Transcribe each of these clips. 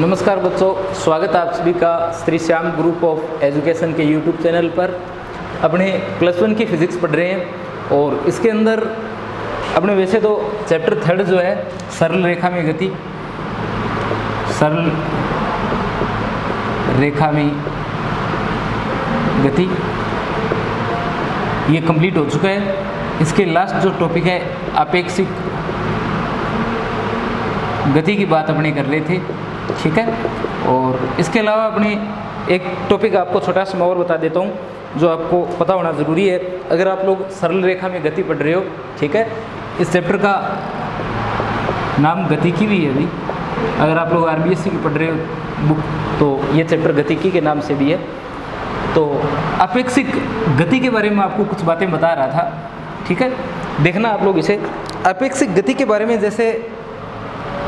नमस्कार बच्चों, स्वागत है आप सभी का Shri Shyam group of education के यूट्यूब चैनल पर। अपने प्लस वन की फिजिक्स पढ़ रहे हैं और इसके अंदर अपने वैसे तो चैप्टर 3 जो है सरल रेखा में गति, सरल रेखा में गति ये कंप्लीट हो चुका है। इसके लास्ट जो टॉपिक है अपेक्षिक गति की बात अपने कर रहे थे, ठीक है। और इसके अलावा अपने एक टॉपिक आपको छोटा सा मैं और बता देता हूँ जो आपको पता होना ज़रूरी है अगर आप लोग सरल रेखा में गति पढ़ रहे हो, ठीक है। इस चैप्टर का नाम गतिकी भी है अभी, अगर आप लोग आरबीएससी की पढ़ रहे हो बुक तो ये चैप्टर गतिकी के नाम से भी है। तो अपेक्षिक गति के बारे में आपको कुछ बातें बता रहा था, ठीक है। देखना आप लोग इसे अपेक्षिक गति के बारे में, जैसे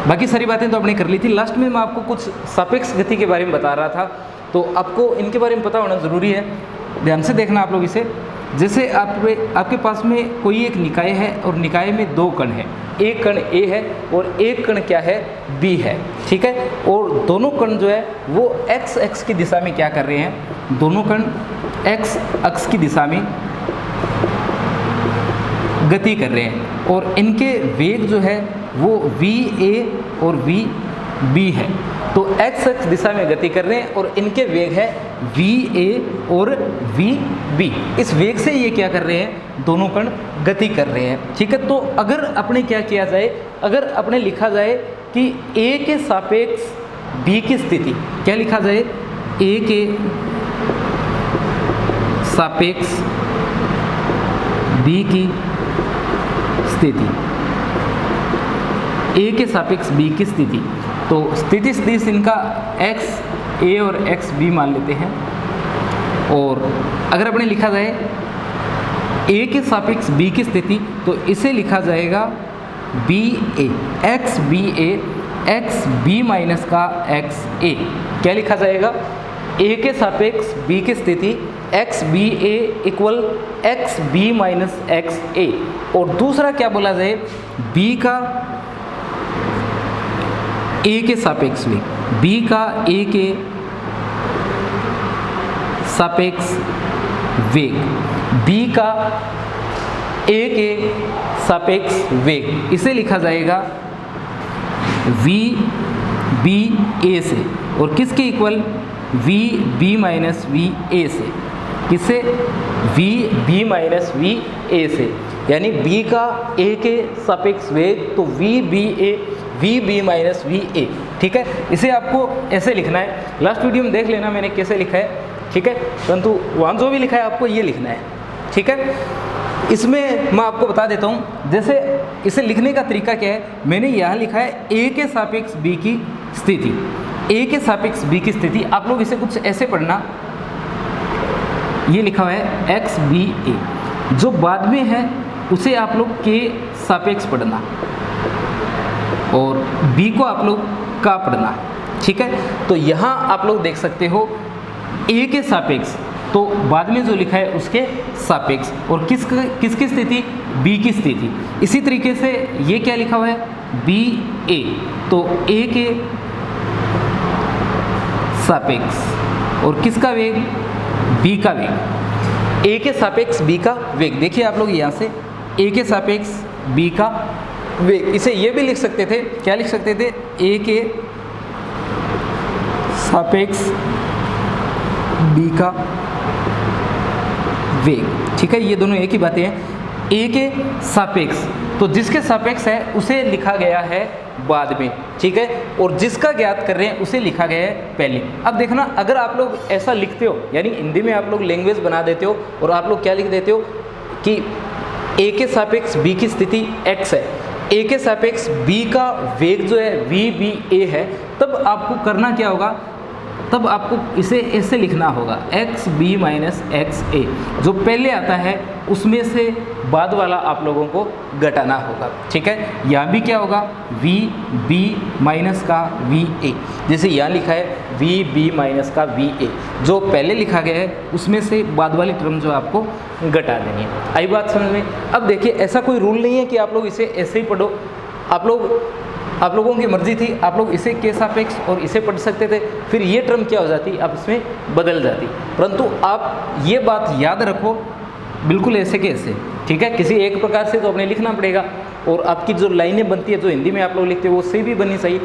बाकी सारी बातें तो आपने कर ली थी, लास्ट में मैं आपको कुछ सापेक्ष गति के बारे में बता रहा था, तो आपको इनके बारे में पता होना ज़रूरी है। ध्यान से देखना आप लोग इसे। जैसे आपके पास में कोई एक निकाय है और निकाय में दो कण है, एक कण ए है और एक कण क्या है, बी है, ठीक है। और दोनों कण जो है वो एक्स एक्स की दिशा में क्या कर रहे हैं, दोनों कण एक्स अक्ष की दिशा में गति कर रहे हैं और इनके वेग जो है वो वी ए और वी बी है। तो एक्स एक्स दिशा में गति कर रहे हैं और इनके वेग है वी ए और वी बी। इस वेग से ये क्या कर रहे हैं, दोनों कण गति कर रहे हैं, ठीक है। तो अगर अपने क्या किया जाए, अगर अपने लिखा जाए कि ए के सापेक्ष बी की स्थिति, क्या लिखा जाए, ए के सापेक्ष बी की स्थिति, ए के सापेक्ष बी की स्थिति, तो स्थिति सदिश इनका एक्स ए और एक्स बी मान लेते हैं। और अगर अपने लिखा जाए ए के सापेक्ष बी की स्थिति तो इसे लिखा जाएगा B A, X B A, X B minus का एक्स ए। क्या लिखा जाएगा, ए के सापेक्ष बी की स्थिति X B A equal X B minus X A. और दूसरा क्या बोला जाए, बी का ए के सापेक्ष वेग, बी का ए के सापेक्ष वेग, बी का ए के सापेक्ष वेग, इसे लिखा जाएगा वी बी ए से। और किसके equal, V B minus V A से, किससे, V B minus V A से, यानी बी का ए के सापेक्ष वेग तो V B A V B minus V A, ठीक है। इसे आपको ऐसे लिखना है, लास्ट वीडियो में देख लेना मैंने कैसे लिखा है, ठीक है। परंतु वहाँ जो भी लिखा है आपको ये लिखना है, ठीक है। इसमें मैं आपको बता देता हूँ, जैसे इसे लिखने का तरीका क्या है, मैंने यहाँ लिखा है ए के सापेक्ष बी की स्थिति, ए के सापेक्ष बी की स्थिति, आप लोग इसे कुछ ऐसे पढ़ना, ये लिखा हुआ है एक्स बी ए, जो बाद में है उसे आप लोग के सापेक्ष पढ़ना और बी को आप लोग का पढ़ना, ठीक है। तो यहाँ आप लोग देख सकते हो ए के सापेक्ष तो बाद में जो लिखा है उसके सापेक्ष, और किसकी स्थिति, बी की स्थिति। इसी तरीके से ये क्या लिखा हुआ है, बी ए, तो ए के सापेक्ष और किसका वेग, बी का वेग, ए के सापेक्ष बी का वेग। देखिए आप लोग यहाँ से ए के सापेक्ष बी का वेग, इसे ये भी लिख सकते थे, क्या लिख सकते थे, ए के सापेक्ष बी का वेग, ठीक है। ये दोनों एक ही बातें हैं। ए के सापेक्ष तो जिसके सापेक्ष है उसे लिखा गया है बाद में, ठीक है, और जिसका ज्ञात कर रहे हैं उसे लिखा गया है पहले। अब देखना, अगर आप लोग ऐसा लिखते हो, यानी हिंदी में आप लोग लैंग्वेज बना देते हो और आप लोग क्या लिख देते हो कि ए के सापेक्ष बी की स्थिति एक्स है, ए के सापेक्ष बी का वेग जो है वी बी ए है, तब आपको करना क्या होगा, तब आपको इसे ऐसे लिखना होगा एक्स बी माइनस एक्स ए, जो पहले आता है उसमें से बाद वाला आप लोगों को घटाना होगा, ठीक है। यहाँ भी क्या होगा, वी बी माइनस का वी ए, जैसे यहाँ लिखा है वी बी माइनस का वी ए, जो पहले लिखा गया है उसमें से बाद वाली टर्म जो आपको घटा देनी है। आई बात समझ में। अब देखिए, ऐसा कोई रूल नहीं है कि आप लोग इसे ऐसे ही पढ़ो, आप लोग आप लोगों की मर्जी थी, आप लोग इसे के सापेक्ष और इसे पढ़ सकते थे, फिर ये टर्म क्या हो जाती, अब इसमें बदल जाती। परंतु आप ये बात याद रखो, बिल्कुल ऐसे के ऐसे, ठीक है। किसी एक प्रकार से तो अपने लिखना पड़ेगा, और आपकी जो लाइनें बनती है जो हिंदी में आप लोग लिखते हो वो सही भी बननी चाहिए।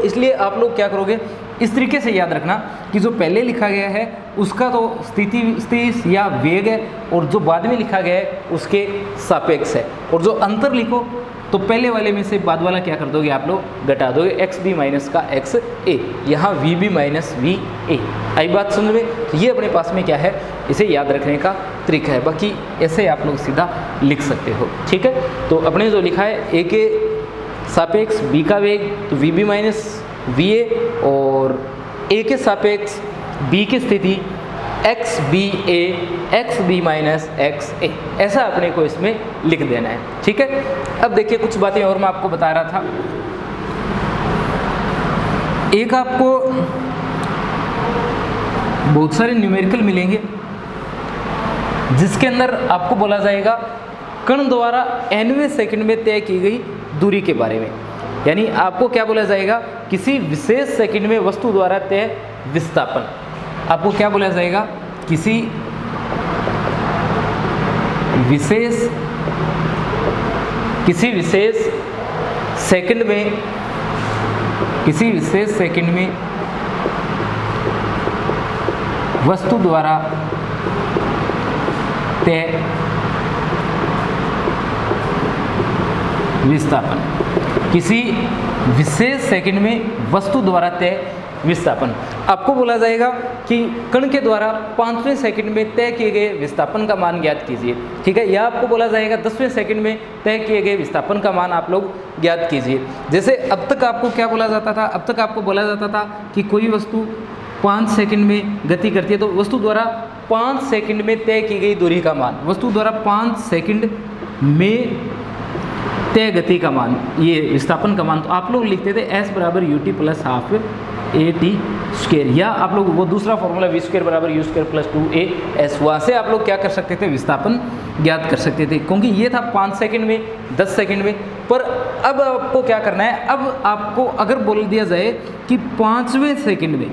इसलिए आप लोग क्या करोगे, इस तरीके से याद रखना कि जो पहले लिखा गया है उसका तो स्थिति या वेग है, और जो बाद में लिखा गया है उसके सापेक्ष है। और जो अंतर लिखो तो पहले वाले में से बाद वाला क्या कर दोगे, आप लोग घटा दोगे, एक्स बी माइनस का एक्स ए, यहाँ V B minus V A. आई बात समझ में? तो ये अपने पास में क्या है, इसे याद रखने का तरीका है। बाकी ऐसे आप लोग सीधा लिख सकते हो, ठीक है। तो अपने जो लिखा है ए के सापेक्ष बी का वेग, तो V B minus V A, और ए के सापेक्ष बी की स्थिति X B A X B minus X A, ऐसा अपने को इसमें लिख देना है, ठीक है। अब देखिए कुछ बातें और मैं आपको बता रहा था। एक आपको बहुत सारे न्यूमेरिकल मिलेंगे जिसके अंदर आपको बोला जाएगा कण द्वारा nवें सेकंड में तय की गई दूरी के बारे में। यानी आपको क्या बोला जाएगा, किसी विशेष सेकंड में वस्तु द्वारा तय विस्थापन। आपको क्या बोला जाएगा, किसी विशेष सेकंड में वस्तु द्वारा तय विस्थापन, किसी विशेष सेकंड में वस्तु द्वारा तय विस्थापन। आपको बोला जाएगा कि कण के द्वारा 5वें सेकंड में तय किए गए विस्थापन का मान ज्ञात कीजिए, ठीक है। या आपको बोला जाएगा 10वें सेकंड में तय किए गए विस्थापन का मान आप लोग ज्ञात कीजिए। जैसे अब तक आपको क्या बोला जाता था, अब तक आपको बोला जाता था कि कोई वस्तु 5 सेकंड में गति करती है तो वस्तु द्वारा 5 सेकंड में तय की गई दूरी का मान, वस्तु द्वारा 5 सेकंड में तय गति का मान, ये विस्थापन का मान, तो आप लोग लिखते थे s बराबर U T plus half A T square, या आप लोग वो दूसरा फॉर्मूला वी स्क्वायर बराबर you square plus 2a s, वहाँ से आप लोग क्या कर सकते थे, विस्थापन ज्ञात कर सकते थे, क्योंकि ये था 5 सेकंड में 10 सेकंड में। पर अब आपको क्या करना है, अब आपको अगर बोल दिया जाए कि 5वें सेकंड में,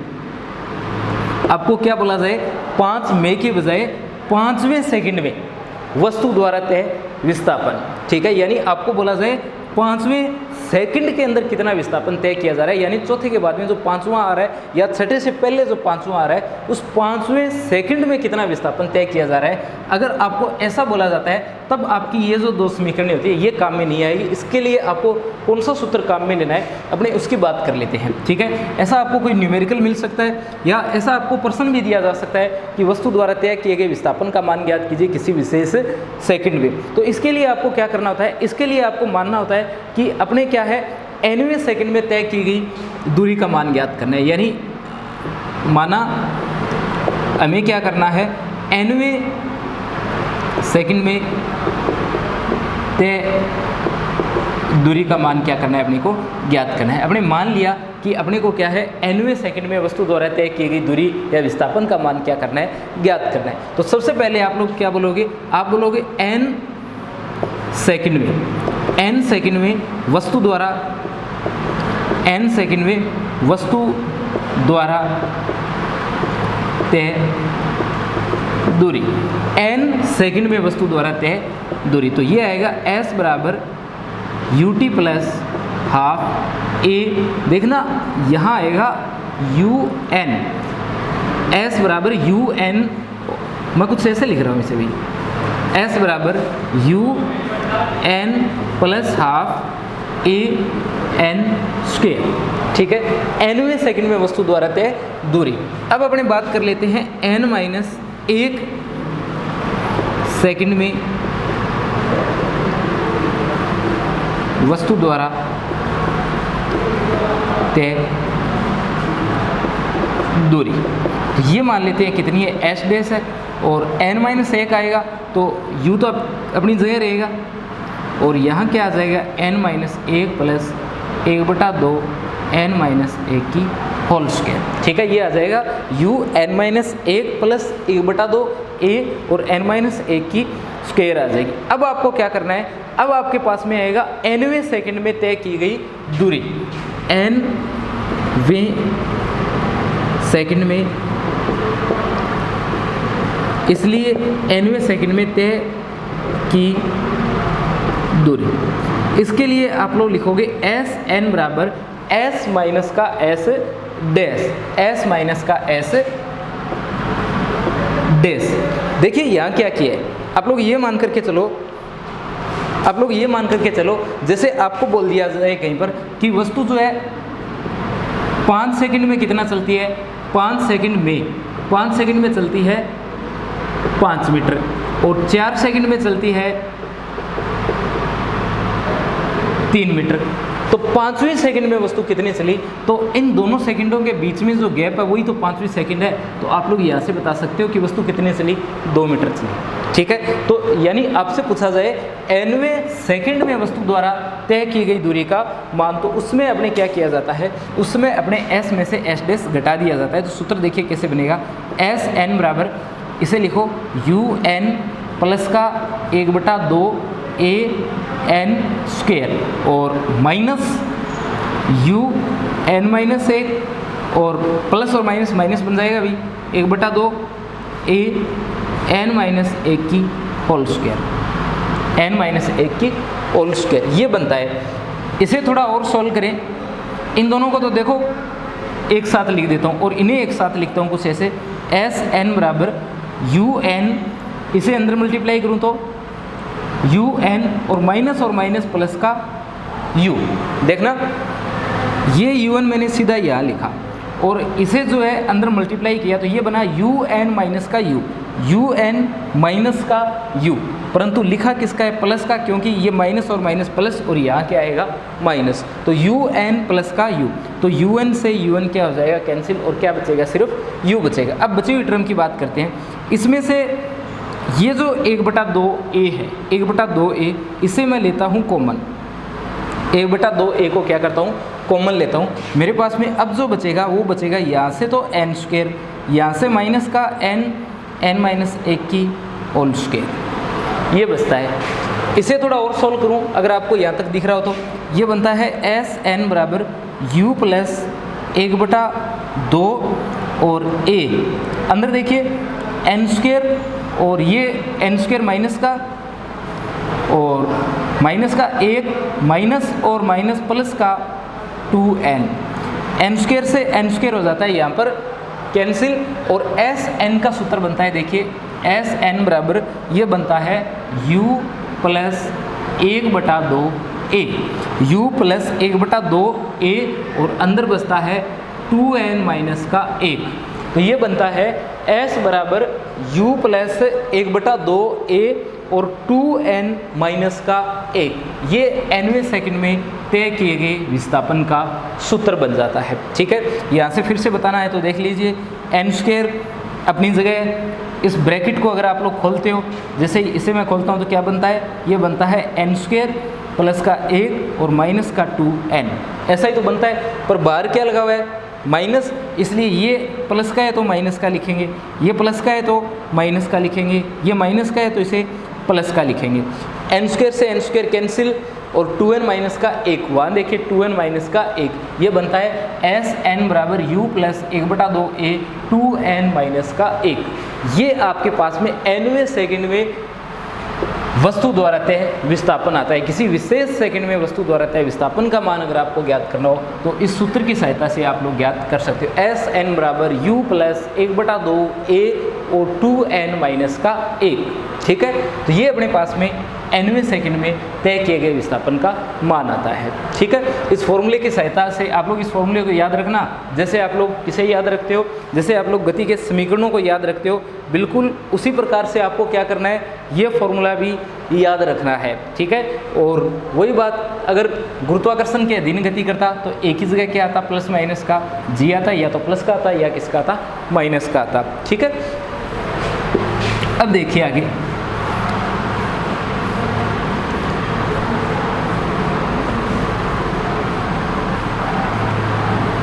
आपको क्या बोला जाए, 5 में के बजाय 5वें सेकंड में वस्तु द्वारा तय विस्थापन, ठीक है। यानी आपको बोला जाए 5वें सेकंड के अंदर कितना विस्थापन तय किया जा रहा है, यानी चौथे के बाद में जो 5वां आ रहा है या छठे से पहले जो 5वां आ रहा है, उस 5वें सेकंड में कितना विस्थापन तय किया जा रहा है। अगर आपको ऐसा बोला जाता है तब आपकी ये जो 2 समीकरणें होती है ये काम में नहीं आएगी। इसके लिए आपको कौन सा सूत्र काम में लेना है अपने उसकी बात कर लेते हैं, ठीक है। ऐसा आपको कोई न्यूमेरिकल मिल सकता है, या ऐसा आपको प्रश्न भी दिया जा सकता है कि वस्तु द्वारा तय किए गए विस्थापन का मान ज्ञात कीजिए किसी विशेष सेकंड में। तो इसके लिए आपको क्या करना होता है, इसके लिए आपको मानना होता है कि अपने क्या है, nवें सेकंड में तय की गई दूरी का मान ज्ञात करना है। यानी माना हमें क्या करना है, nवें सेकंड में तय दूरी का मान क्या करना है, अपने को ज्ञात करना है। अपने मान लिया कि अपने को क्या है, nवें सेकंड में वस्तु द्वारा तय की गई दूरी या विस्थापन का मान क्या करना है, ज्ञात करना है। तो सबसे पहले आप लोग क्या बोलोगे, आप बोलोगे n सेकंड में वस्तु द्वारा, n सेकंड में वस्तु द्वारा तय दूरी, n सेकंड में वस्तु द्वारा तय दूरी। तो ये आएगा s बराबर यू टी प्लस हाफ ए, देखना यहाँ आएगा यू एन, s बराबर यू एन, मैं कुछ ऐसे लिख रहा हूँ इसे भी, s बराबर U N plus half A N square, ठीक है। nवें सेकंड में वस्तु द्वारा तय दूरी। अब अपने बात कर लेते हैं n माइनस 1 सेकंड में वस्तु द्वारा तय दूरी। तो ये मान लेते हैं कितनी है, एच डैश है, और n माइनस 1 आएगा तो u तो अपनी जगह रहेगा, और यहाँ क्या आ जाएगा, n minus 1 plus 1/2 n minus 1 की होल स्क्वायर, ठीक है। ये आ जाएगा u n minus 1 plus 1/2 a और n माइनस 1 की स्क्वायर आ जाएगी। अब आपको क्या करना है, अब आपके पास में आएगा nवें सेकंड में तय की गई दूरी, nवें सेकंड में, इसलिए nवें सेकंड में तय की दूरी। इसके लिए आप लोग लिखोगे एस एन बराबर एस माइनस का एस डैश, एस माइनस का एस डैश। देखिए यहाँ क्या किया है, आप लोग ये मान करके चलो, आप लोग ये मान करके चलो, जैसे आपको बोल दिया जाए कहीं पर कि वस्तु जो है 5 सेकंड में कितना चलती है, 5 सेकंड में चलती है 5 मीटर, और 4 सेकंड में चलती है 3 मीटर। तो 5वें सेकंड में वस्तु कितनी चली, तो इन दोनों सेकंडों के बीच में जो गैप है वही तो 5वीं सेकंड है। तो आप लोग यहाँ से बता सकते हो कि वस्तु कितनी चली, 2 मीटर चली। ठीक है, तो यानी आपसे पूछा जाए nवें सेकंड में वस्तु द्वारा तय की गई दूरी का मान, तो उसमें अपने क्या किया जाता है, उसमें अपने s में से s डैश घटा दिया जाता है। तो सूत्र देखिए कैसे बनेगा, एस एन बराबर, इसे लिखो यू एन प्लस का 1/2 ए एन स्क्वायर और माइनस यू एन माइनस 1 और प्लस और माइनस माइनस बन जाएगा अभी 1/2 ए एन माइनस 1 की होल स्क्वायर, एन माइनस 1 की होल स्क्वायर, ये बनता है। इसे थोड़ा और सॉल्व करें, इन दोनों को तो देखो एक साथ लिख देता हूँ और इन्हें एक साथ लिखता हूँ कुछ ऐसे, एस एन बराबर यू एन, इसे अंदर मल्टीप्लाई करूँ तो यू एन और माइनस प्लस का यू, देखना ये यू एन मैंने सीधा यहाँ लिखा और इसे जो है अंदर मल्टीप्लाई किया तो ये बना यू एन माइनस का यू, यू एन माइनस का यू, परंतु लिखा किसका है, प्लस का, क्योंकि ये माइनस और माइनस प्लस और यहाँ क्या आएगा माइनस, तो यू एन प्लस का यू, तो यू एन से यू एन क्या हो जाएगा कैंसिल और क्या बचेगा, सिर्फ यू बचेगा। अब बची हुई टर्म की बात करते हैं, इसमें से ये जो 1/2a है, 1/2a इसे मैं लेता हूँ कॉमन, 1/2a को क्या करता हूँ कॉमन लेता हूँ, मेरे पास में अब जो बचेगा वो बचेगा यहाँ से तो n स्क्वायर, यहाँ से माइनस का n माइनस 1 की होल स्क्वायर, ये बचता है। इसे थोड़ा और सॉल्व करूँ, अगर आपको यहाँ तक दिख रहा हो तो ये बनता है एस एन बराबर u प्लस 1/2 और a, अंदर देखिए n स्क्वायर और ये n स्क्वायर माइनस का और माइनस का 1 माइनस और माइनस प्लस का 2n, n स्क्वायर से n स्क्वायर हो जाता है यहाँ पर कैंसिल और एस एन का सूत्र बनता है, देखिए एस एन बराबर ये बनता है u plus 1/2a, u plus 1/2a और अंदर बचता है 2n माइनस का 1, तो ये बनता है s बराबर u प्लस 1/2a और 2n माइनस का 1, ये nवें सेकंड में तय किए गए विस्थापन का सूत्र बन जाता है। ठीक है, यहाँ से फिर से बताना है तो देख लीजिए, n स्क्वायर अपनी जगह, इस ब्रैकेट को अगर आप लोग खोलते हो, जैसे इसे मैं खोलता हूँ तो क्या बनता है, ये बनता है n स्क्वायर प्लस का 1 और माइनस का 2n, ऐसा ही तो बनता है, पर बाहर क्या लगा हुआ है माइनस, इसलिए ये प्लस का है तो माइनस का लिखेंगे, ये प्लस का है तो माइनस का लिखेंगे, ये माइनस का है तो इसे प्लस का लिखेंगे। n स्क्वायर से n स्क्वायर कैंसिल और 2n माइनस का 1, वहाँ देखिए 2n माइनस का 1, ये बनता है एस एन बराबर u plus 1/2a 2n minus का 1। ये आपके पास में nवें सेकंड में वस्तु द्वारा तय विस्थापन आता है। किसी विशेष सेकंड में वस्तु द्वारा तय विस्थापन का मान अगर आपको ज्ञात करना हो तो इस सूत्र की सहायता से आप लोग ज्ञात कर सकते हो, एस एन बराबर यू प्लस 1/2a और 2n माइनस का 1। ठीक है, तो ये अपने पास में nवें सेकंड में तय किए गए विस्थापन का मान आता है। ठीक है, इस फॉर्मूले की सहायता से आप लोग इस फॉर्मूले को याद रखना, जैसे आप लोग किसे याद रखते हो, जैसे आप लोग गति के समीकरणों को याद रखते हो, बिल्कुल उसी प्रकार से आपको क्या करना है, ये फॉर्मूला भी याद रखना है। ठीक है, और वही बात अगर गुरुत्वाकर्षण के अधीन गति करता तो एक ही जगह क्या आता, प्लस माइनस का जी आता, या तो प्लस का आता या किसका आता, माइनस का आता। ठीक है, अब देखिए आगे,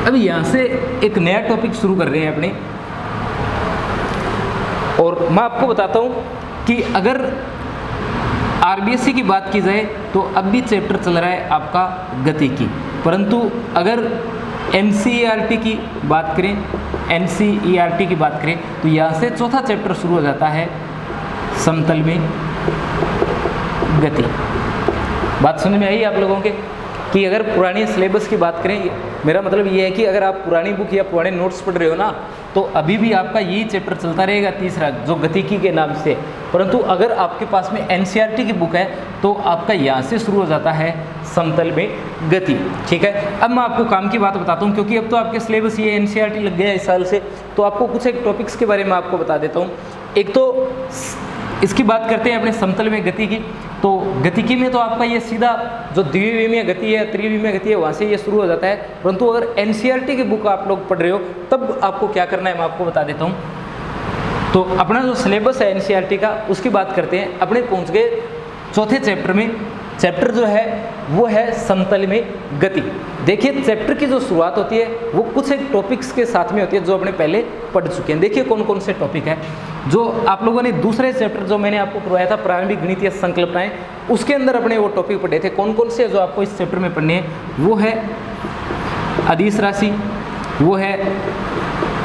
अब यहाँ से एक नया टॉपिक शुरू कर रहे हैं अपने, और मैं आपको बताता हूँ कि अगर आरबीएससी की बात की जाए तो अब भी चैप्टर चल रहा है आपका गतिकी, परंतु अगर एनसीईआरटी की बात करें, एनसीईआरटी की बात करें तो यहाँ से चौथा चैप्टर शुरू हो जाता है समतल में गति। बात समझ में आई आप लोगों के कि अगर पुरानी सिलेबस की बात करें, मेरा मतलब ये है कि अगर आप पुरानी बुक या पुराने नोट्स पढ़ रहे हो ना तो अभी भी आपका यही चैप्टर चलता रहेगा तीसरा, जो गतिकी के नाम से। परंतु अगर आपके पास में एनसीईआरटी की बुक है तो आपका यहाँ से शुरू हो जाता है समतल में गति। ठीक है, अब मैं आपको काम की बात बताता हूँ, क्योंकि अब तो आपके सिलेबस ये एनसीईआरटी लग गया है इस साल से, तो आपको कुछ एक टॉपिक्स के बारे में आपको बता देता हूँ। एक तो इसकी बात करते हैं अपने समतल में गति की। तो गतिकी में तो आपका ये सीधा जो द्विविमीय गति है, त्रिविमीय गति है, वहाँ से ये शुरू हो जाता है। परंतु अगर एनसीईआरटी की बुक आप लोग पढ़ रहे हो तब आपको क्या करना है मैं आपको बता देता हूँ। तो अपना जो सिलेबस है एनसीईआरटी का उसकी बात करते हैं। अपने पहुँच गए चौथे चैप्टर में। चैप्टर जो है वो है समतल में गति। देखिए चैप्टर की जो शुरुआत होती है वो कुछ एक टॉपिक्स के साथ में होती है जो अपने पहले पढ़ चुके हैं। देखिए कौन कौन से टॉपिक हैं जो आप लोगों ने दूसरे चैप्टर जो मैंने आपको करवाया था प्रारंभिक गणितीय संकल्पनाएं, उसके अंदर अपने वो टॉपिक पढ़े थे। कौन कौन से जो आपको इस चैप्टर में पढ़ने हैं वो है अदिश राशि, वो है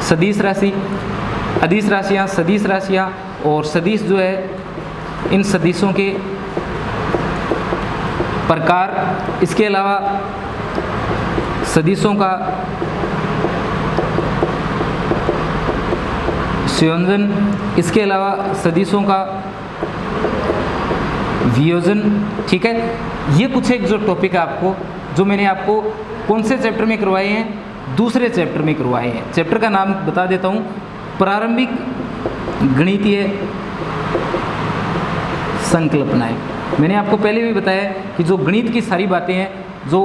सदिश राशि, अदिश राशियाँ, सदिश राशियाँ और सदिश जो है इन सदिशों के प्रकार, इसके अलावा सदिशों का संयोजन, इसके अलावा सदिशों का वियोजन। ठीक है, ये कुछ एक जो टॉपिक है आपको जो मैंने आपको कौन से चैप्टर में करवाए हैं, दूसरे चैप्टर में करवाए हैं। चैप्टर का नाम बता देता हूँ, प्रारंभिक गणितीय संकल्पनाएं। मैंने आपको पहले भी बताया कि जो गणित की सारी बातें हैं जो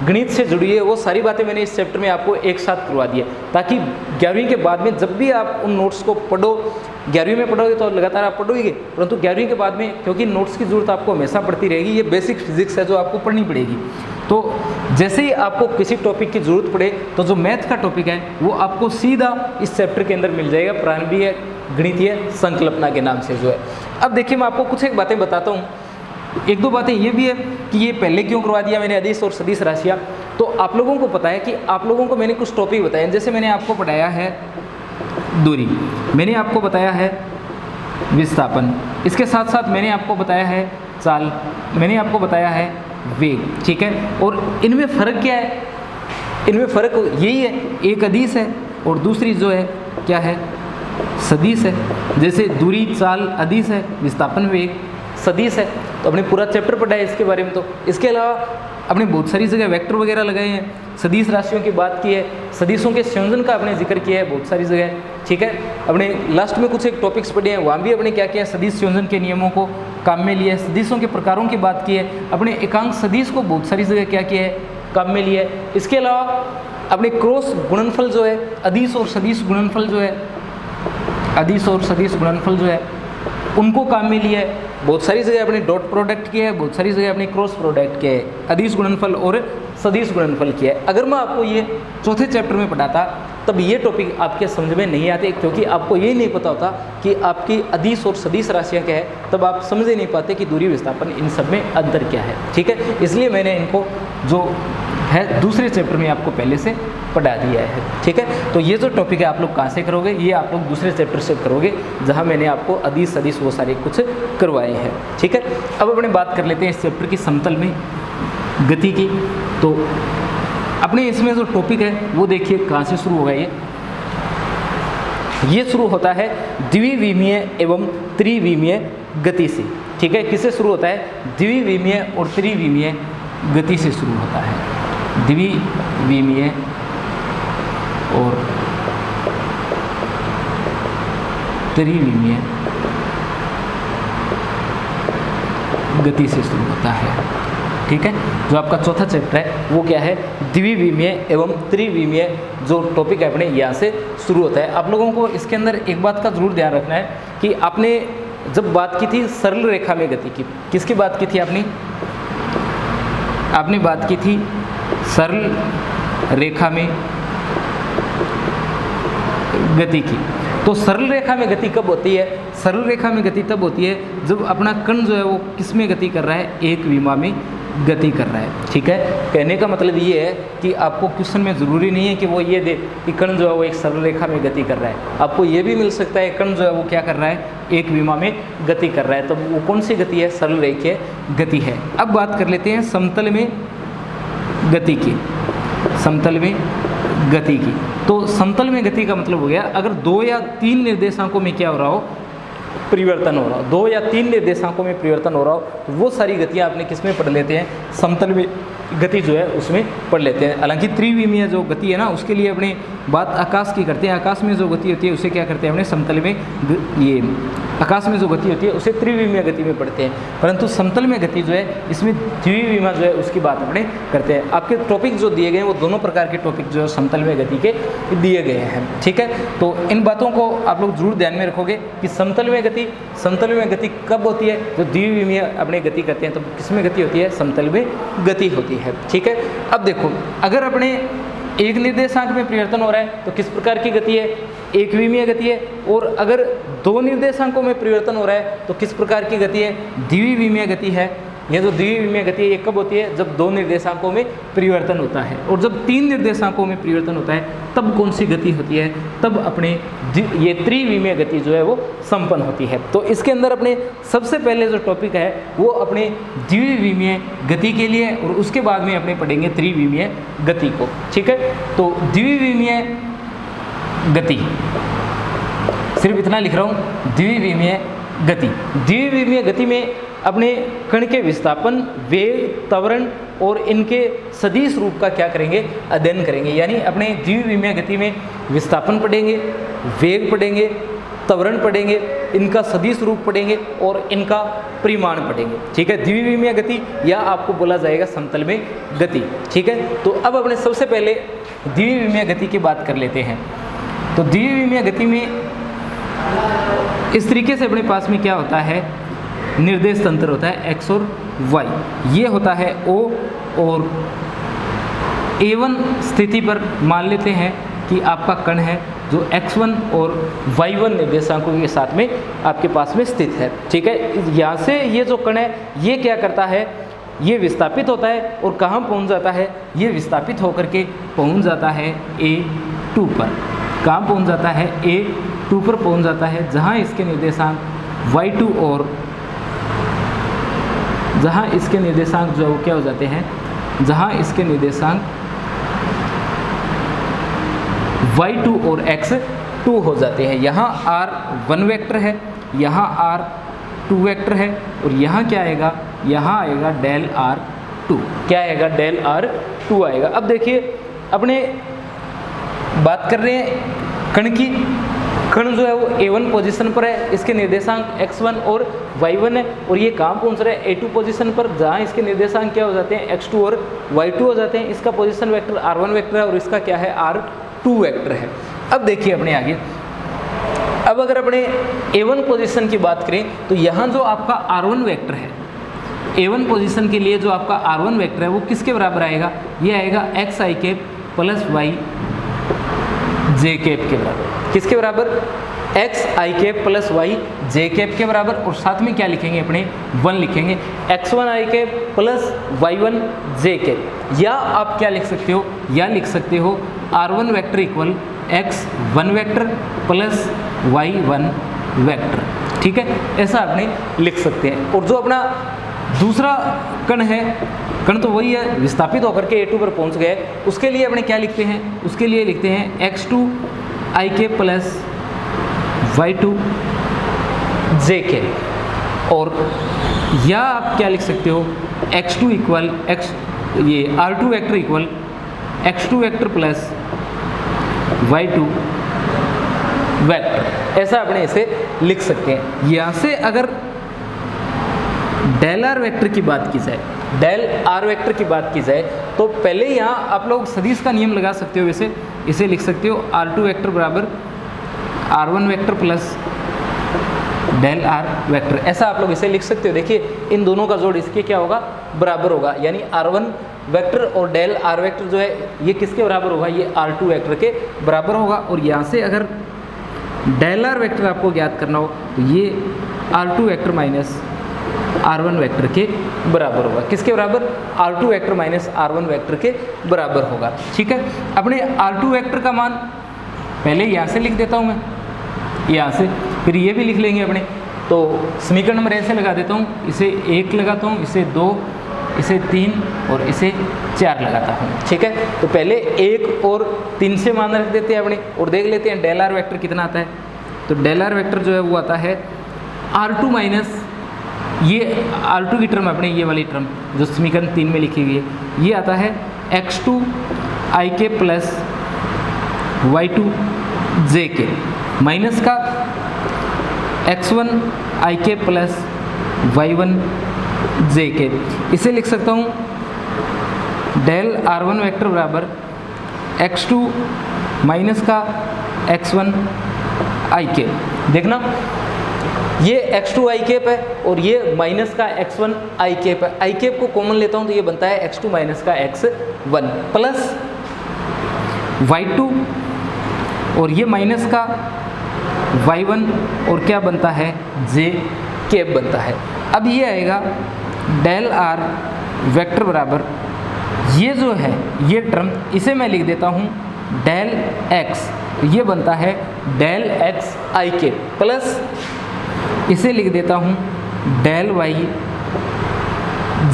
गणित से जुड़ी है वो सारी बातें मैंने इस चैप्टर में आपको एक साथ करवा दी है, ताकि 11वीं के बाद में जब भी आप उन नोट्स को पढ़ो, 11वीं में पढ़ोगे तो लगातार आप पढ़ोगे, परंतु 11वीं के बाद में क्योंकि नोट्स की ज़रूरत आपको हमेशा पड़ती रहेगी, ये बेसिक फिजिक्स है जो आपको पढ़नी पड़ेगी। तो जैसे ही आपको किसी टॉपिक की ज़रूरत पड़े तो जो मैथ का टॉपिक है वो आपको सीधा इस चैप्टर के अंदर मिल जाएगा, प्रारंभिक गणितीय संकल्पना के नाम से जो है। अब देखिए मैं आपको कुछ एक बातें बताता हूँ। एक दो बातें ये भी है कि ये पहले क्यों करवा दिया मैंने अदिश और सदिश राशियाँ। तो आप लोगों को पता है कि आप लोगों को मैंने कुछ टॉपिक बताए, जैसे मैंने आपको पढ़ाया है दूरी, मैंने आपको बताया है विस्थापन, इसके साथ साथ मैंने आपको बताया है चाल, मैंने आपको बताया है वेग। ठीक है, और इनमें फ़र्क क्या है? इनमें फ़र्क यही है, एक अदिश है और दूसरी जो है क्या है, सदिश है। जैसे दूरी चाल अदिश है, विस्थापन वेग सदिश है। तो अपने पूरा चैप्टर पढ़ा है इसके बारे में। तो इसके अलावा अपने बहुत सारी जगह वेक्टर वगैरह लगाए हैं, सदिश राशियों की बात की है, सदिशों के संयोजन का अपने जिक्र किया है बहुत सारी जगह। ठीक है, अपने लास्ट में कुछ एक टॉपिक्स पढ़े हैं, वहाँ भी अपने क्या किया है, सदिश संयोजन के नियमों को काम में लिया है, सदिशों के प्रकारों की बात की है, अपने एकांक सदिश को बहुत सारी जगह क्या किया है, काम में लिया है। इसके अलावा अपने क्रॉस गुणनफल जो है, अदिश और सदिश गुणनफल जो है, अदिश और सदिश गुणनफल जो है उनको काम में लिया है। बहुत सारी जगह अपने डॉट प्रोडक्ट किया है, बहुत सारी जगह अपने क्रॉस प्रोडक्ट किया है, अदिश गुणनफल और सदिश गुणनफल किया है। अगर मैं आपको ये चौथे चैप्टर में पढ़ाता तब ये टॉपिक आपके समझ में नहीं आते, क्योंकि आपको ये नहीं पता होता कि आपकी अदिश और सदिश राशियाँ क्या है, तब आप समझ ही नहीं पाते कि दूरी विस्थापन इन सब में अंतर क्या है। ठीक है, इसलिए मैंने इनको जो है दूसरे चैप्टर में आपको पहले से पढ़ा दिया है। ठीक है, तो ये जो टॉपिक है आप लोग कहाँ से करोगे, ये आप लोग दूसरे चैप्टर से करोगे जहाँ मैंने आपको अदिश सदिश वो सारे कुछ करवाए हैं। ठीक है, अब अपने बात कर लेते हैं इस चैप्टर की समतल में गति की। तो अपने इसमें जो टॉपिक है वो देखिए कहाँ से शुरू होगा। ये शुरू होता है द्विविमीय एवं त्रिविमीय गति से। ठीक है, किससे शुरू होता है, द्विविमीय और त्रिविमीय गति से शुरू होता है। द्विविमीय और त्रिविमीय गति से शुरू होता है। ठीक है, जो आपका चौथा चैप्टर है वो क्या है, द्विविमीय एवं त्रिविमीय जो टॉपिक है अपने यहाँ से शुरू होता है। आप लोगों को इसके अंदर एक बात का जरूर ध्यान रखना है कि आपने जब बात की थी सरल रेखा में गति की, किसकी बात की थी आपने बात की थी सरल रेखा में गति की। तो सरल रेखा में गति कब होती है? सरल रेखा में गति तब होती है जब अपना कण जो है वो किस में गति कर रहा है? एक विमा में गति कर रहा है। ठीक है, कहने का मतलब ये है कि आपको क्वेश्चन में ज़रूरी नहीं है कि वो ये दे कि कण जो है वो एक सरल रेखा में गति कर रहा है। आपको ये भी मिल सकता है कण जो है वो क्या कर रहा है? एक विमा में गति कर रहा है। तो वो कौन सी गति है? सरल रेखीय गति है। अब बात कर लेते हैं समतल में गति की। समतल में गति की, तो समतल में गति का मतलब हो गया अगर 2 या 3 निर्देशांकों में क्या हो रहा हो? परिवर्तन हो रहा हो। 2 या 3 निर्देशांकों में परिवर्तन हो रहा हो तो वो सारी गतियाँ आपने किस में पढ़ लेते हैं? समतल में गति जो है उसमें पढ़ लेते हैं। हालांकि त्रिविमीय जो गति है ना उसके लिए अपने बात आकाश की करते हैं। आकाश में जो गति होती है उसे क्या करते हैं? अपने समतल में ये आकाश में जो गति होती है उसे त्रिविमीय गति में पढ़ते हैं, परंतु समतल में गति जो है इसमें द्विविमीय जो है उसकी बात अपने करते हैं। आपके टॉपिक जो दिए गए हैं वो दोनों प्रकार के टॉपिक जो है समतल में गति के दिए गए हैं। ठीक है, तो इन बातों को आप लोग जरूर ध्यान में रखोगे कि समतल में गति कब होती है? जो द्विविमीय अपने गति करते हैं तो किस में गति होती है? समतल में गति होती है। ठीक है, अब देखो अगर अपने एक निर्देशांक में परिवर्तन हो रहा है तो किस प्रकार की गति है? एक विमीय गति है। और अगर 2 निर्देशांकों में परिवर्तन हो रहा है तो किस प्रकार की गति है? द्विविमीय गति है। यह जो द्विविमीय गति है ये कब होती है? जब 2 निर्देशांकों में परिवर्तन होता है। और जब 3 निर्देशांकों में परिवर्तन होता है तब कौन सी गति होती है? तब अपने ये त्रिविमीय गति जो है वो संपन्न होती है। तो इसके अंदर अपने सबसे पहले जो टॉपिक है वो अपने द्विविमीय गति के लिए, और उसके बाद में अपने पढ़ेंगे त्रिविमीय गति को। ठीक है, तो द्विविमीय गति, सिर्फ इतना लिख रहा हूँ, द्विविमीय गति। द्विविमीय गति में अपने कण के विस्थापन, वेग, त्वरण और इनके सदिश रूप का क्या करेंगे? अध्ययन करेंगे। यानी अपने द्विविमीय गति में विस्थापन पढ़ेंगे, वेग पढ़ेंगे, त्वरण पढ़ेंगे, इनका सदिश रूप पढ़ेंगे और इनका परिमाण पढ़ेंगे। ठीक है, द्विविमीय गति या आपको बोला जाएगा समतल में गति। ठीक है, तो अब अपने सबसे पहले द्विविमीय गति की बात कर लेते हैं। तो द्विविमीय गति में इस तरीके से अपने पास में क्या होता है? निर्देश तंत्र होता है x और y। ये होता है O, और A1 स्थिति पर मान लेते हैं कि आपका कण है जो x1 और y1 निर्देशांकों के साथ में आपके पास में स्थित है। ठीक है, यहाँ से ये जो कण है ये क्या करता है? ये विस्थापित होता है और कहाँ पहुँच जाता है? ये विस्थापित होकर के पहुँच जाता है A2 पर। कहाँ पहुँच जाता है? A2 पर पहुँच जाता है, जहाँ इसके निर्देशांक y2 और जहाँ इसके निर्देशांक जो है वो क्या हो जाते हैं? जहाँ इसके निर्देशांक y2 और x2 हो जाते हैं। यहाँ r1 वेक्टर है, यहाँ r2 वेक्टर है, और यहाँ क्या आएगा? यहाँ आएगा डेल r2। क्या आएगा? डेल r2 आएगा। अब देखिए अपने बात कर रहे हैं कण की। कण जो है वो A1 पोजीशन पर है, इसके निर्देशांक x1 और y1 है, और ये कहाँ पहुँच रहा है? A2 पोजीशन पर, जहाँ इसके निर्देशांक क्या हो जाते हैं? x2 और y2 हो जाते हैं। इसका पोजीशन वेक्टर r1 वेक्टर है और इसका क्या है? r2 वेक्टर है। अब देखिए अपने आगे, अब अगर अपने A1 पोजीशन की बात करें तो यहाँ जो आपका r1 वेक्टर है, A1 पोजीशन के लिए जो आपका r1 वेक्टर है वो किसके बराबर आएगा? ये आएगा x i cap plus y j cap के बराबर। किसके बराबर? x i cap plus y j cap के बराबर, और साथ में क्या लिखेंगे? अपने 1 लिखेंगे, x1 i cap plus y1 j cap. या आप क्या लिख सकते हो? या लिख सकते हो r1 vector equal x1 vector plus y1 vector. ठीक है, ऐसा आपने लिख सकते हैं। और जो अपना दूसरा कण है, कण तो वही है, विस्थापित होकर के A2 पर पहुंच गए, उसके लिए अपने क्या लिखते हैं? उसके लिए लिखते हैं x2 i के प्लस y2 j के। और या आप क्या लिख सकते हो? x2 इक्वल ये r2 vector equal x2 vector plus y2 vector. ऐसा अपने इसे लिख सकते हैं। यहाँ से अगर डेल आर वेक्टर की बात की जाए, डेल आर वेक्टर की बात की जाए तो पहले यहाँ आप लोग सदिश का नियम लगा सकते हो। वैसे इसे लिख सकते हो r2 वेक्टर बराबर r1 vector plus del R vector. ऐसा आप लोग इसे लिख सकते हो। देखिए इन दोनों का जोड़ इसके क्या होगा? बराबर होगा। यानी r1 वेक्टर और डेल आर वेक्टर जो है ये किसके बराबर होगा? ये r2 वेक्टर के बराबर होगा। और यहाँ से अगर डेल आर वेक्टर आपको ज्ञात करना हो तो ये R2 vector minus R1 vector के बराबर होगा। किसके बराबर? R2 vector minus R1 vector के बराबर होगा। ठीक है, अपने R2 वेक्टर का मान पहले यहाँ से लिख देता हूँ मैं, यहाँ से, फिर ये भी लिख लेंगे अपने। तो समीकरण नंबर ऐसे लगा देता हूँ, इसे 1 लगाता हूँ, इसे 2, इसे 3 और इसे 4 लगाता हूँ। ठीक है, तो पहले 1 और 3 से मान रख देते हैं अपने और देख लेते हैं डेल आर वेक्टर कितना आता है। तो डेल आर वेक्टर जो है वो आता है R2 माइनस, ये R2 की टर्म अपने ये वाली टर्म जो समीकरण 3 में लिखी हुई है, ये आता है x2 ik plus y2 jk minus का x1 ik plus y1 jk। इसे लिख सकता हूँ डेल R1 वेक्टर बराबर x2 माइनस का x1 ik। देखना ये x2 i कैप है और ये माइनस का x1 i कैप है। i कैप को कॉमन लेता हूँ तो ये बनता है x2 माइनस का x1 प्लस y2 और ये माइनस का y1 और क्या बनता है j कैप बनता है। अब ये आएगा डेल आर वेक्टर बराबर ये जो है ये टर्म इसे मैं लिख देता हूँ डेल x, ये बनता है del x i cap plus इसे लिख देता हूँ डेल वाई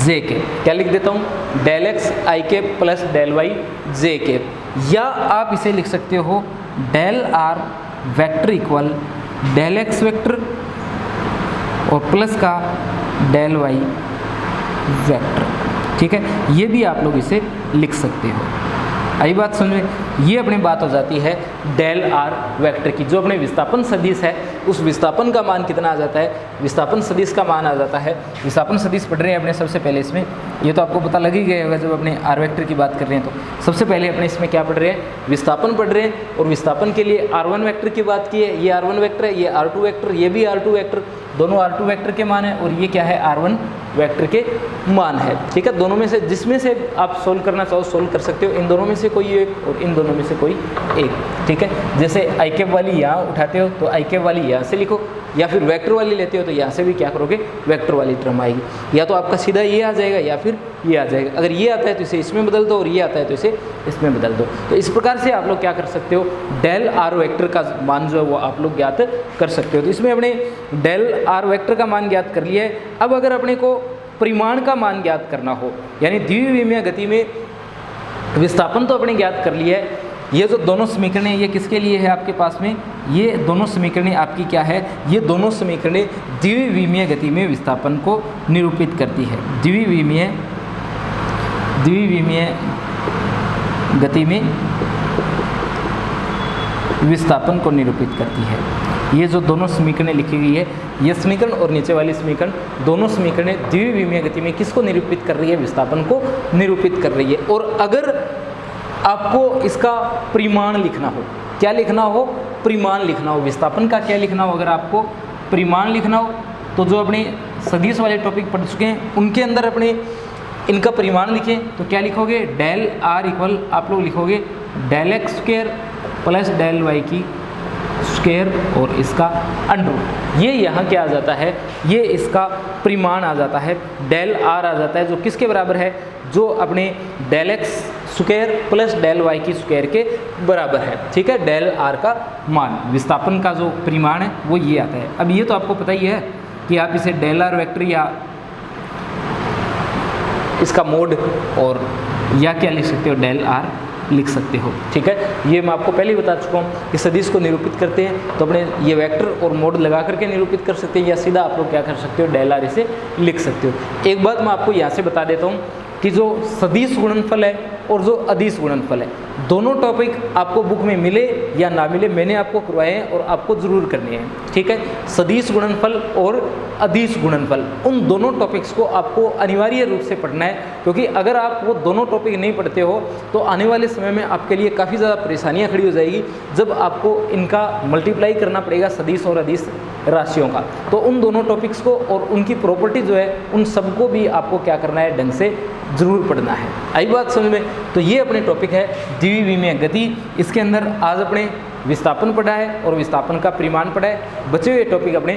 जे के। क्या लिख देता हूँ? Del X I cap plus del Y J cap, या आप इसे लिख सकते हो del R vector equal del X vector और प्लस का डेल वाई वेक्टर। ठीक है, ये भी आप लोग इसे लिख सकते हो। आई बात समझ में? ये अपनी बात हो जाती है डेल आर वेक्टर की। जो अपने विस्थापन सदिश है उस विस्थापन का मान कितना आ जाता है? विस्थापन सदिश का मान आ जाता है। विस्थापन सदिश पढ़ रहे हैं अपने सबसे पहले इसमें, ये तो आपको पता लग ही गया होगा जब अपने आर वेक्टर की बात कर रहे हैं तो सबसे पहले अपने इसमें क्या पढ़ रहे हैं? विस्थापन पढ़ रहे हैं। और विस्थापन के लिए R1 वेक्टर की बात की है, ये R1 वेक्टर है, ये R2 वेक्टर, ये भी R2 वेक्टर, दोनों R2 वेक्टर के मान है और ये क्या है? R1 वेक्टर के मान है। ठीक है, दोनों में से जिसमें से आप सोल्व करना चाहो सोल्व कर सकते हो, इन दोनों में से कोई एक और इन दोनों में से कोई एक। ठीक है, जैसे आई कैप वाली यहाँ उठाते हो तो आई कैप वाली यहाँ से लिखो, या फिर वेक्टर वाली लेते हो तो यहाँ से भी क्या करोगे? वेक्टर वाली टर्म आएगी। या तो आपका सीधा ये आ जाएगा या फिर ये आ जाएगा। अगर ये आता है तो इसे इसमें बदल दो और ये आता है तो इसे इसमें बदल दो। तो इस प्रकार से आप लोग क्या कर सकते हो? डेल आर वेक्टर का मान जो है वो आप लोग ज्ञात कर सकते हो। तो इसमें अपने डेल आर वेक्टर का मान ज्ञात कर लिया है। अब अगर अपने को परिमाण का मान ज्ञात करना हो, यानी द्विविमीय गति में विस्थापन तो अपने ज्ञात कर लिया है। ये जो दोनों समीकरणें ये किसके लिए है आपके पास में? ये दोनों समीकरणें आपकी क्या है? ये दोनों समीकरणें द्विविमीय गति में विस्थापन को निरूपित करती है। द्विविमीय गति में विस्थापन को निरूपित करती है। ये जो दोनों समीकरणें लिखी गई है, ये समीकरण और नीचे वाली समीकरण, दोनों समीकरणें द्विविमीय गति में किसको निरूपित कर रही है? विस्थापन को निरूपित कर रही है। और अगर आपको इसका परिमाण लिखना हो, क्या लिखना हो? परिमाण लिखना हो। विस्थापन का क्या लिखना हो? अगर आपको परिमाण लिखना हो तो जो अपने सदिश वाले टॉपिक पढ़ चुके हैं उनके अंदर अपने इनका परिमाण लिखें तो क्या लिखोगे? डेल आर इक्वल आप लोग लिखोगे del X square plus del Y की स्क्वायर और इसका अंडर। ये यहाँ क्या आ जाता है? ये इसका परिमाण आ जाता है, डेल आर आ जाता है, जो किसके बराबर है? जो अपने del X square plus del Y की स्क्वायर के बराबर है। ठीक है, डेल आर का मान, विस्थापन का जो परिमाण है वो ये आता है। अब ये तो आपको पता ही है कि आप इसे डेल आर वेक्टर या इसका मोड और या क्या लिख सकते हो? डेल आर लिख सकते हो। ठीक है, ये मैं आपको पहले ही बता चुका हूँ कि सदिश को निरूपित करते हैं तो अपने ये वेक्टर और मोड लगा करके निरूपित कर सकते हैं, या सीधा आप लोग क्या कर सकते हो? डेल आर इसे लिख सकते हो। एक बात मैं आपको यहाँ से बता देता हूँ कि जो सदिश गुणनफल है और जो अदिश गुणनफल है, दोनों टॉपिक आपको बुक में मिले या ना मिले, मैंने आपको करवाए हैं और आपको ज़रूर करने हैं। ठीक है, सदिश गुणनफल और अदिश गुणनफल, उन दोनों टॉपिक्स को आपको अनिवार्य रूप से पढ़ना है, क्योंकि अगर आप वो दोनों टॉपिक नहीं पढ़ते हो तो आने वाले समय में आपके लिए काफ़ी ज़्यादा परेशानियाँ खड़ी हो जाएगी जब आपको इनका मल्टीप्लाई करना पड़ेगा सदिश और अदिश राशियों का। तो उन दोनों टॉपिक्स को और उनकी प्रॉपर्टी जो है उन सबको भी आपको क्या करना है? ढंग से ज़रूर पढ़ना है। आई बात समझ में? तो ये अपने टॉपिक है द्विविमीय गति। इसके अंदर आज अपने विस्थापन पढ़ा है और विस्थापन का परिमाण पढ़ा है। बचे हुए टॉपिक अपने